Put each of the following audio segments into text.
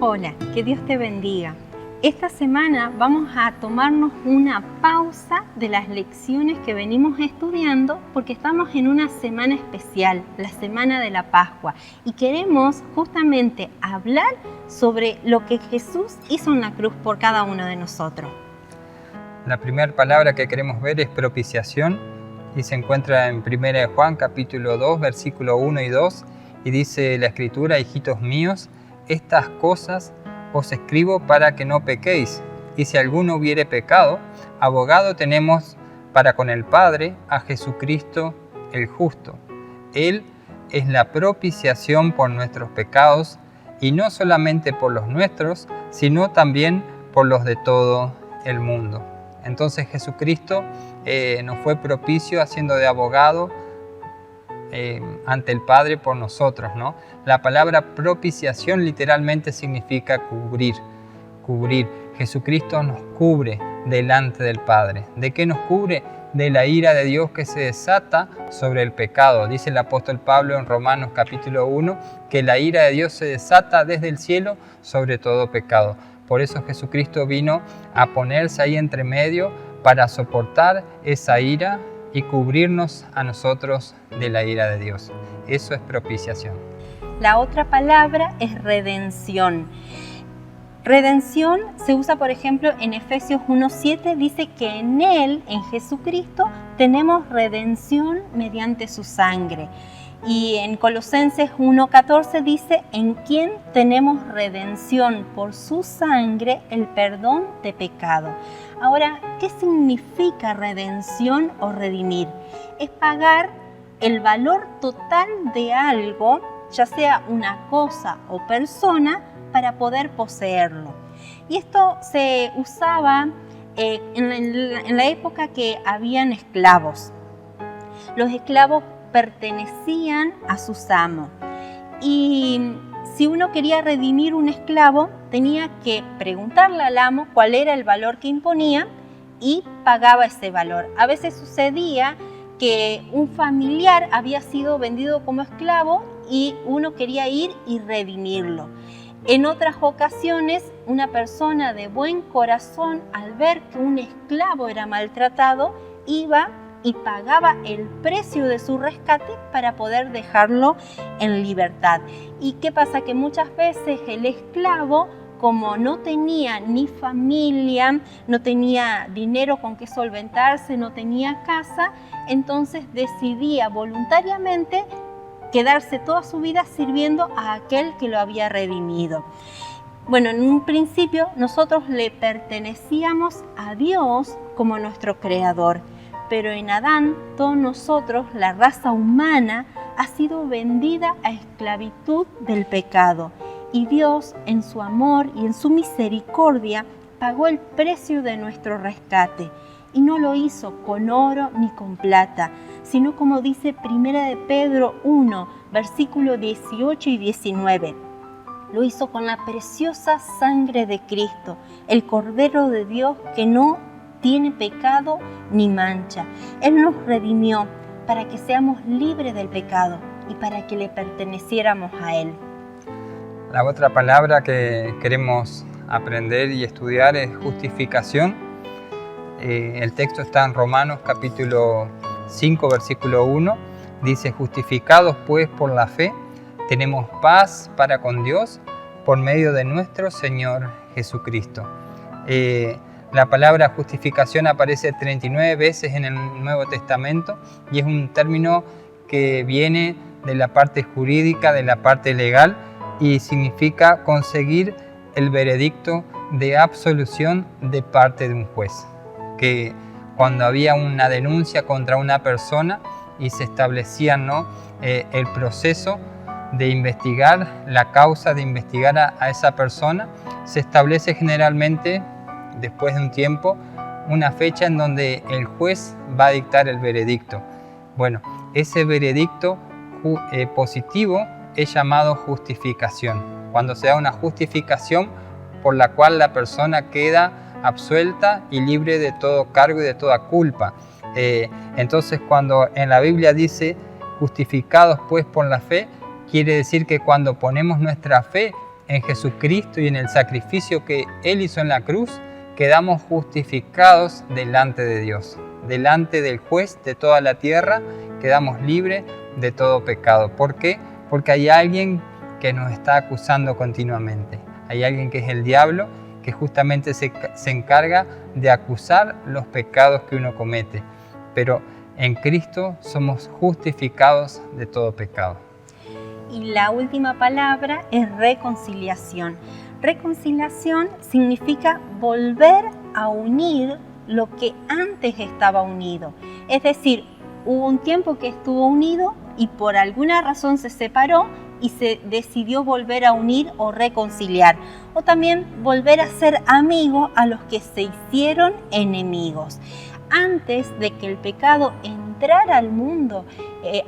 Hola, que Dios te bendiga. Esta semana vamos a tomarnos una pausa de las lecciones que venimos estudiando porque estamos en una semana especial, la semana de la Pascua, y queremos justamente hablar sobre lo que Jesús hizo en la cruz por cada uno de nosotros. La primera palabra que queremos ver es propiciación y se encuentra en 1 Juan capítulo 2, versículo 1 y 2, y dice la Escritura: hijitos míos, estas cosas os escribo para que no pequéis, y si alguno hubiere pecado, abogado tenemos para con el Padre, a Jesucristo el justo. Él es la propiciación por nuestros pecados, y no solamente por los nuestros, sino también por los de todo el mundo. Entonces Jesucristo nos fue propicio haciendo de abogado ante el Padre por nosotros, ¿no? La palabra propiciación literalmente significa cubrir. Jesucristo nos cubre delante del Padre. ¿De qué nos cubre? De la ira de Dios que se desata sobre el pecado. Dice el apóstol Pablo en Romanos capítulo 1 que la ira de Dios se desata desde el cielo sobre todo pecado. Por eso Jesucristo vino a ponerse ahí entre medio para soportar esa ira y cubrirnos a nosotros de la ira de Dios. Eso es propiciación. La otra palabra es redención. Redención se usa, por ejemplo, en Efesios 1:7, dice que en Él, en Jesucristo, tenemos redención mediante su sangre. Y en Colosenses 1:14 dice, en quien tenemos redención por su sangre, el perdón de pecado. Ahora, ¿qué significa redención o redimir? Es pagar el valor total de algo, ya sea una cosa o persona, para poder poseerlo. Y esto se usaba en la época que habían esclavos. Los esclavos pertenecían a sus amos. Y si uno quería redimir un esclavo, tenía que preguntarle al amo cuál era el valor que imponía y pagaba ese valor. A veces sucedía que un familiar había sido vendido como esclavo y uno quería ir y redimirlo. En otras ocasiones, una persona de buen corazón, al ver que un esclavo era maltratado, iba y pagaba el precio de su rescate para poder dejarlo en libertad. ¿Y qué pasa? Que muchas veces el esclavo, como no tenía ni familia, no tenía dinero con que solventarse, no tenía casa, entonces decidía voluntariamente quedarse toda su vida sirviendo a aquel que lo había redimido. Bueno, en un principio nosotros le pertenecíamos a Dios como nuestro creador, pero en Adán, todos nosotros, la raza humana, ha sido vendida a esclavitud del pecado. Y Dios, en su amor y en su misericordia, pagó el precio de nuestro rescate. Y no lo hizo con oro ni con plata, sino como dice 1 de Pedro 1, versículos 18 y 19. Lo hizo con la preciosa sangre de Cristo, el Cordero de Dios que no tiene pecado ni mancha. Él nos redimió para que seamos libres del pecado y para que le perteneciéramos a Él. La otra palabra que queremos aprender y estudiar es justificación. El texto está en Romanos capítulo 5, versículo 1. Dice: justificados pues por la fe, tenemos paz para con Dios por medio de nuestro Señor Jesucristo. La palabra justificación aparece 39 veces en el Nuevo Testamento y es un término que viene de la parte jurídica, de la parte legal, y significa conseguir el veredicto de absolución de parte de un juez. Que cuando había una denuncia contra una persona y se establecía el proceso de investigar, la causa de investigar a esa persona, se establece generalmente, después de un tiempo, una fecha en donde el juez va a dictar el veredicto. Bueno, ese veredicto positivo es llamado justificación. Cuando se da una justificación por la cual la persona queda absuelta y libre de todo cargo y de toda culpa. Entonces, cuando en la Biblia dice justificados pues por la fe, quiere decir que cuando ponemos nuestra fe en Jesucristo y en el sacrificio que Él hizo en la cruz, quedamos justificados delante de Dios, delante del juez de toda la tierra, quedamos libres de todo pecado. ¿Por qué? Porque hay alguien que nos está acusando continuamente. Hay alguien que es el diablo, que justamente se encarga de acusar los pecados que uno comete. Pero en Cristo somos justificados de todo pecado. Y la última palabra es reconciliación. Reconciliación significa volver a unir lo que antes estaba unido. Es decir, hubo un tiempo que estuvo unido y por alguna razón se separó y se decidió volver a unir o reconciliar. O también volver a ser amigos a los que se hicieron enemigos. Antes de que el pecado entrara al mundo,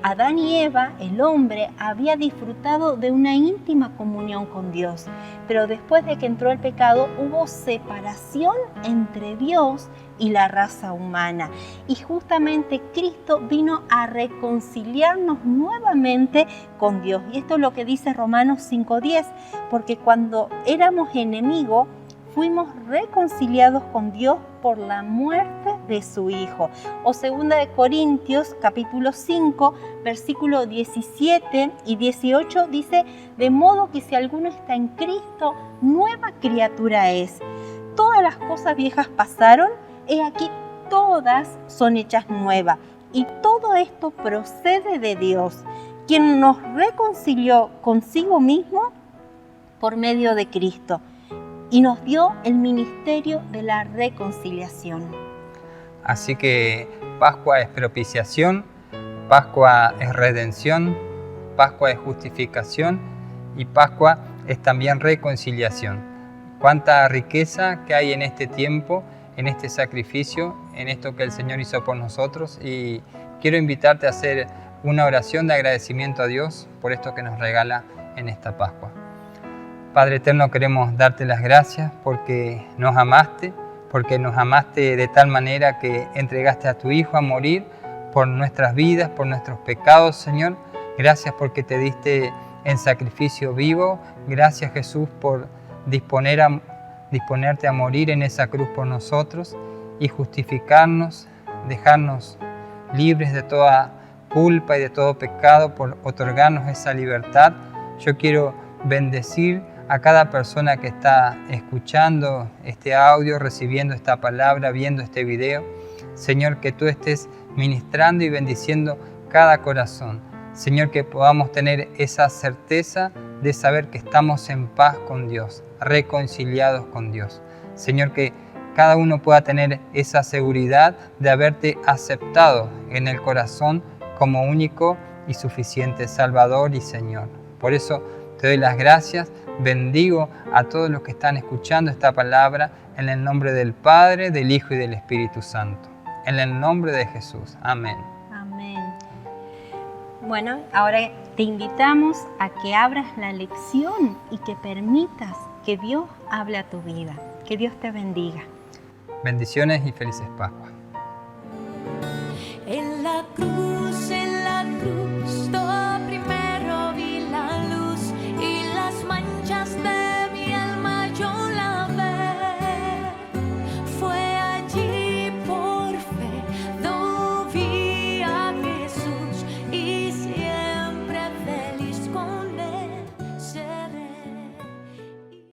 Adán y Eva, el hombre, había disfrutado de una íntima comunión con Dios. Pero después de que entró el pecado, hubo separación entre Dios y la raza humana. Y justamente Cristo vino a reconciliarnos nuevamente con Dios. Y esto es lo que dice Romanos 5:10, porque cuando éramos enemigos, fuimos reconciliados con Dios por la muerte de su Hijo. O 2 de Corintios, capítulo 5, versículo 17 y 18 dice: de modo que si alguno está en Cristo, nueva criatura es. Todas las cosas viejas pasaron, he aquí todas son hechas nuevas. Y todo esto procede de Dios, quien nos reconcilió consigo mismo por medio de Cristo y nos dio el ministerio de la reconciliación. Así que Pascua es propiciación, Pascua es redención, Pascua es justificación y Pascua es también reconciliación. Cuánta riqueza que hay en este tiempo, en este sacrificio, en esto que el Señor hizo por nosotros, y quiero invitarte a hacer una oración de agradecimiento a Dios por esto que nos regala en esta Pascua. Padre eterno, queremos darte las gracias porque nos amaste de tal manera que entregaste a tu Hijo a morir por nuestras vidas, por nuestros pecados, Señor. Gracias porque te diste en sacrificio vivo. Gracias, Jesús, por disponerte a morir en esa cruz por nosotros y justificarnos, dejarnos libres de toda culpa y de todo pecado, por otorgarnos esa libertad. Yo quiero bendecir a cada persona que está escuchando este audio, recibiendo esta palabra, viendo este video. Señor, que tú estés ministrando y bendiciendo cada corazón. Señor, que podamos tener esa certeza de saber que estamos en paz con Dios, reconciliados con Dios. Señor, que cada uno pueda tener esa seguridad de haberte aceptado en el corazón como único y suficiente Salvador y Señor. Por eso te doy las gracias, bendigo a todos los que están escuchando esta palabra en el nombre del Padre, del Hijo y del Espíritu Santo. En el nombre de Jesús. Amén. Amén. Bueno, ahora te invitamos a que abras la lección y que permitas que Dios hable a tu vida. Que Dios te bendiga. Bendiciones y felices Pascuas.